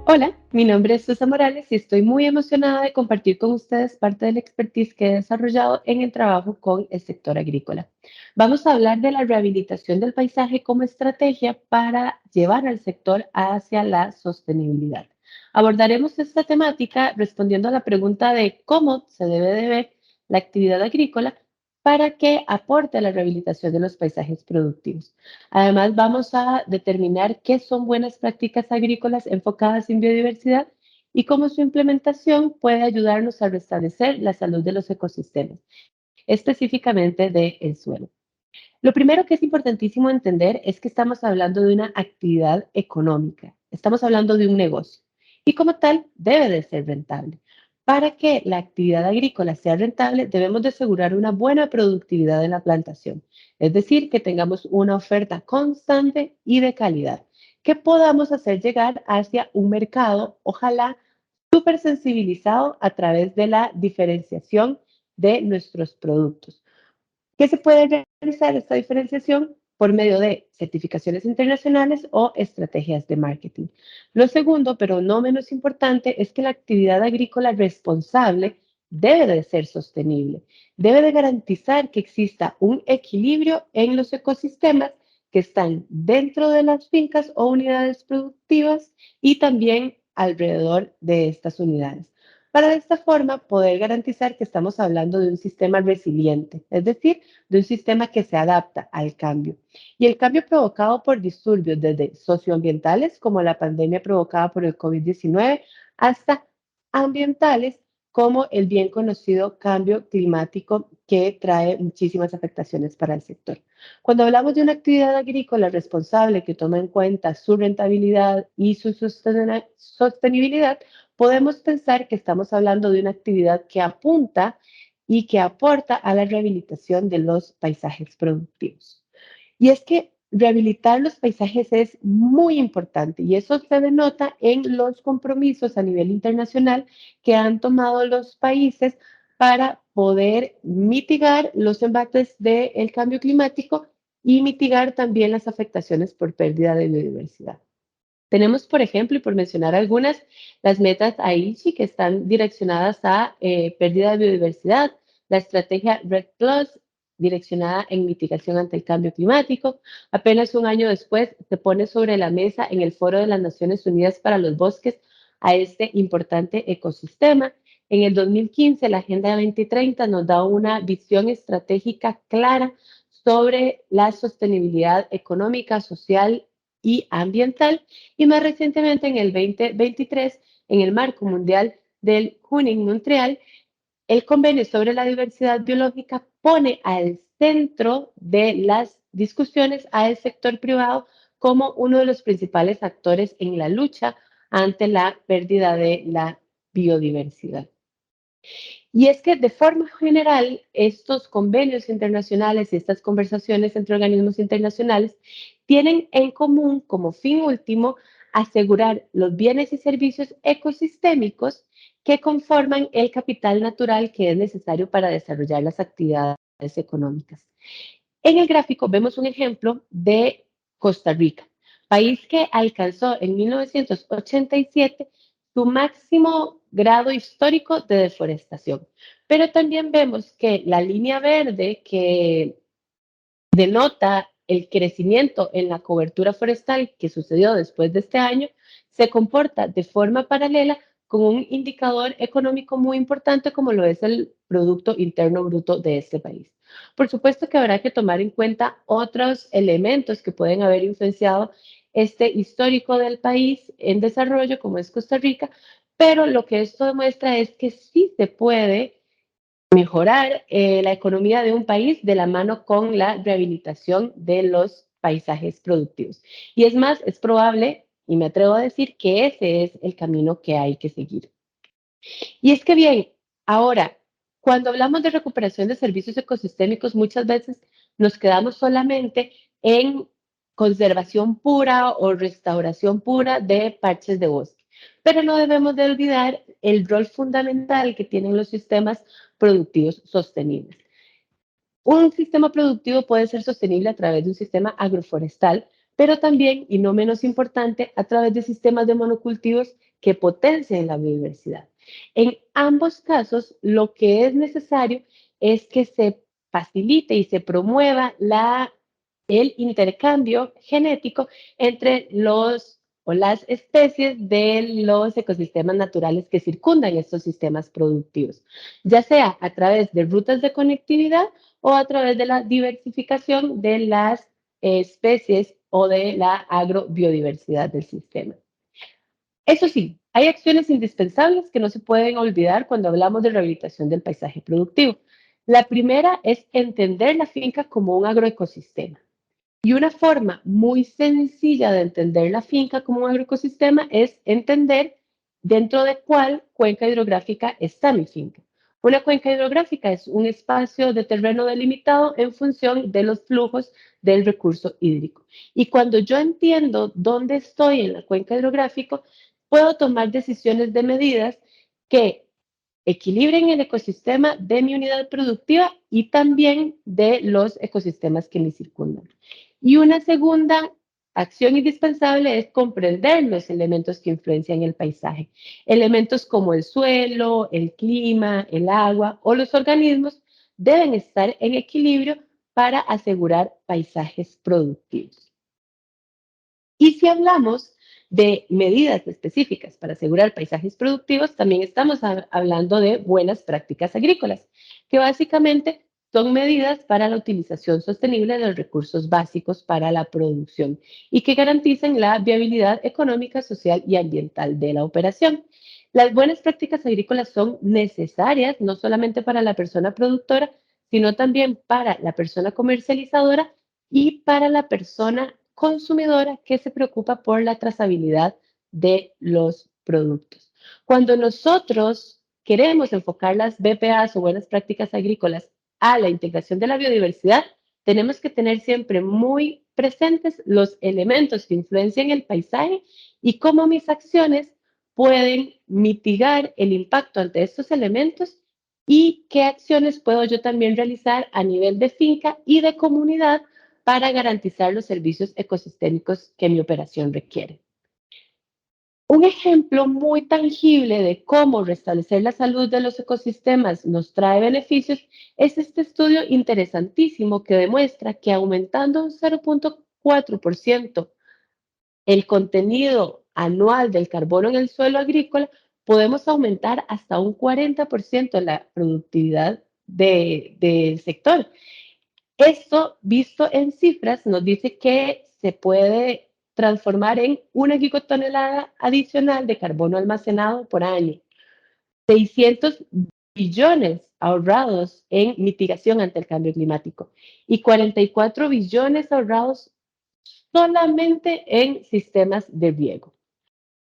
Hola, mi nombre es Susa Morales y estoy muy emocionada de compartir con ustedes parte del expertise que he desarrollado en el trabajo con el sector agrícola. Vamos a hablar de la rehabilitación del paisaje como estrategia para llevar al sector hacia la sostenibilidad. Abordaremos esta temática respondiendo a la pregunta de cómo se debe de ver la actividad agrícola para que aporte a la rehabilitación de los paisajes productivos. Además, vamos a determinar qué son buenas prácticas agrícolas enfocadas en biodiversidad y cómo su implementación puede ayudarnos a restablecer la salud de los ecosistemas, específicamente del suelo. Lo primero que es importantísimo entender es que estamos hablando de una actividad económica, estamos hablando de un negocio y como tal debe de ser rentable. Para que la actividad agrícola sea rentable, debemos de asegurar una buena productividad en la plantación, es decir, que tengamos una oferta constante y de calidad, que podamos hacer llegar hacia un mercado, ojalá súper sensibilizado a través de la diferenciación de nuestros productos. ¿Qué se puede realizar esta diferenciación? Por medio de certificaciones internacionales o estrategias de marketing. Lo segundo, pero no menos importante, es que la actividad agrícola responsable debe de ser sostenible. Debe de garantizar que exista un equilibrio en los ecosistemas que están dentro de las fincas o unidades productivas y también alrededor de estas unidades para de esta forma poder garantizar que estamos hablando de un sistema resiliente, es decir, de un sistema que se adapta al cambio. Y el cambio provocado por disturbios desde socioambientales, como la pandemia provocada por el COVID-19, hasta ambientales, como el bien conocido cambio climático que trae muchísimas afectaciones para el sector. Cuando hablamos de una actividad agrícola responsable que toma en cuenta su rentabilidad y su sostenibilidad, podemos pensar que estamos hablando de una actividad que apunta y que aporta a la rehabilitación de los paisajes productivos. Y es que rehabilitar los paisajes es muy importante y eso se denota en los compromisos a nivel internacional que han tomado los países para poder mitigar los embates del cambio climático y mitigar también las afectaciones por pérdida de biodiversidad. Tenemos, por ejemplo, y por mencionar algunas, las metas Aichi que están direccionadas a pérdida de biodiversidad, la estrategia Red Plus direccionada en mitigación ante el cambio climático. Apenas un año después se pone sobre la mesa en el Foro de las Naciones Unidas para los Bosques a este importante ecosistema. En el 2015, la Agenda 2030 nos da una visión estratégica clara sobre la sostenibilidad económica, social y ambiental y más recientemente en el 2023, en el marco mundial del Junín Montreal, el convenio sobre la diversidad biológica pone al centro de las discusiones al sector privado como uno de los principales actores en la lucha ante la pérdida de la biodiversidad. Y es que de forma general, estos convenios internacionales y estas conversaciones entre organismos internacionales tienen en común como fin último asegurar los bienes y servicios ecosistémicos que conforman el capital natural que es necesario para desarrollar las actividades económicas. En el gráfico vemos un ejemplo de Costa Rica, país que alcanzó en 1987 su máximo grado histórico de deforestación. Pero también vemos que la línea verde que denota el crecimiento en la cobertura forestal que sucedió después de este año, se comporta de forma paralela con un indicador económico muy importante como lo es el Producto Interno Bruto de este país. Por supuesto que habrá que tomar en cuenta otros elementos que pueden haber influenciado este histórico del país en desarrollo, como es Costa Rica, pero lo que esto demuestra es que sí se puede mejorar la economía de un país de la mano con la rehabilitación de los paisajes productivos. Y es más, es probable, y me atrevo a decir, que ese es el camino que hay que seguir. Y es que bien, ahora, cuando hablamos de recuperación de servicios ecosistémicos, muchas veces nos quedamos solamente en conservación pura o restauración pura de parches de bosque. Pero no debemos de olvidar el rol fundamental que tienen los sistemas productivos sostenibles. Un sistema productivo puede ser sostenible a través de un sistema agroforestal, pero también, y no menos importante, a través de sistemas de monocultivos que potencien la biodiversidad. En ambos casos, lo que es necesario es que se facilite y se promueva el intercambio genético entre los o las especies de los ecosistemas naturales que circundan estos sistemas productivos, ya sea a través de rutas de conectividad o a través de la diversificación de las especies o de la agrobiodiversidad del sistema. Eso sí, hay acciones indispensables que no se pueden olvidar cuando hablamos de rehabilitación del paisaje productivo. La primera es entender la finca como un agroecosistema. Y una forma muy sencilla de entender la finca como un agroecosistema es entender dentro de cuál cuenca hidrográfica está mi finca. Una cuenca hidrográfica es un espacio de terreno delimitado en función de los flujos del recurso hídrico. Y cuando yo entiendo dónde estoy en la cuenca hidrográfica, puedo tomar decisiones de medidas que equilibren el ecosistema de mi unidad productiva y también de los ecosistemas que me circundan. Y una segunda acción indispensable es comprender los elementos que influencian el paisaje. Elementos como el suelo, el clima, el agua o los organismos deben estar en equilibrio para asegurar paisajes productivos. Y si hablamos de medidas específicas para asegurar paisajes productivos, también estamos hablando de buenas prácticas agrícolas, que básicamente son medidas para la utilización sostenible de los recursos básicos para la producción y que garanticen la viabilidad económica, social y ambiental de la operación. Las buenas prácticas agrícolas son necesarias no solamente para la persona productora, sino también para la persona comercializadora y para la persona consumidora que se preocupa por la trazabilidad de los productos. Cuando nosotros queremos enfocar las BPAs o buenas prácticas agrícolas a la integración de la biodiversidad, tenemos que tener siempre muy presentes los elementos que influencian el paisaje y cómo mis acciones pueden mitigar el impacto ante estos elementos y qué acciones puedo yo también realizar a nivel de finca y de comunidad para garantizar los servicios ecosistémicos que mi operación requiere. Un ejemplo muy tangible de cómo restablecer la salud de los ecosistemas nos trae beneficios es este estudio interesantísimo que demuestra que aumentando un 0,4% el contenido anual del carbono en el suelo agrícola, podemos aumentar hasta un 40% la productividad del sector. Esto, visto en cifras, nos dice que se puede transformar en una gigatonelada adicional de carbono almacenado por año, 600 billones ahorrados en mitigación ante el cambio climático y 44 billones ahorrados solamente en sistemas de riego.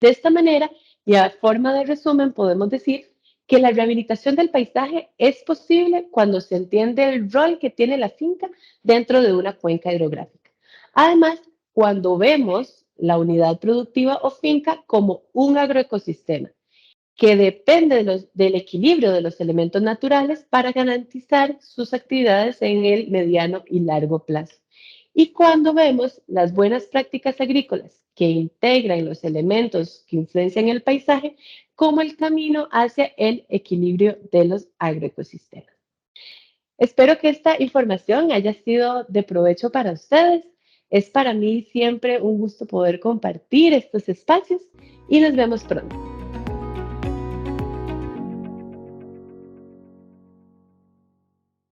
De esta manera, y a forma de resumen, podemos decir que la rehabilitación del paisaje es posible cuando se entiende el rol que tiene la finca dentro de una cuenca hidrográfica. Además, cuando vemos la unidad productiva o finca como un agroecosistema que depende del equilibrio de los elementos naturales para garantizar sus actividades en el mediano y largo plazo. Y cuando vemos las buenas prácticas agrícolas que integran los elementos que influencian el paisaje como el camino hacia el equilibrio de los agroecosistemas. Espero que esta información haya sido de provecho para ustedes. Es para mí siempre un gusto poder compartir estos espacios y nos vemos pronto.